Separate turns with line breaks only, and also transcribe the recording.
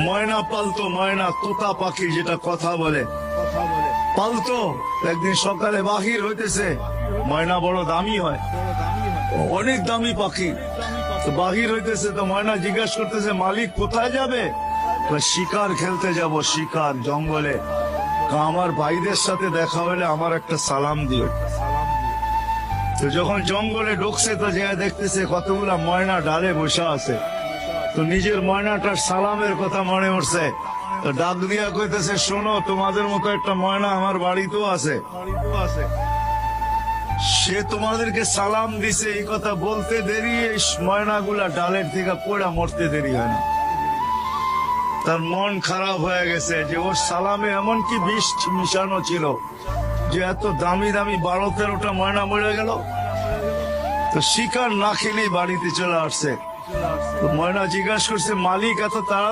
ময়না পালতো, ময়না তোতা পাখি যেটা কথা বলে পালতো। একদিন সকালে বাহির হইতেছে, ময়না বড় দামি হয়, অনেক দামি পাখি। তো বাহির হইতেছে, তো ময়না জিজ্ঞাসা করতেছে মালিক কোথায় যাবে? শিকার খেলতে যাব, শিকার জঙ্গলে। আমার ভাইদের সাথে দেখা হলে আমার একটা সালাম দিও। তো যখন জঙ্গলে ঢুকছে তো যে দেখতেছে কতগুলা ময়না ডালে বসে আছে। তো নিজের ময়নাটার সালামের কথা মনে উঠছে, তো ডাক দিয়া কইতেছে শোনো, তোমাদের মতো একটা ময়না আমার বাড়িতেও আছে, সে তোমাদেরকে সালাম দিছে। এই কথা বলতে দেরি, এই ময়নাগুলা ডালের থেকে পড়া মরতে দেরি হয় না। তার মন খারাপ হয়ে গেছে যে ওর সালামে এমন কি বিষ মিশানো ছিল যে এত দামি দামি 12-13টা ময়না মরে গেল। তো শিকার না খেলেই বাড়িতে চলে আসছে। তো ময়না জিজ্ঞাসা করছে মালিক এত তাড়াতাড়ি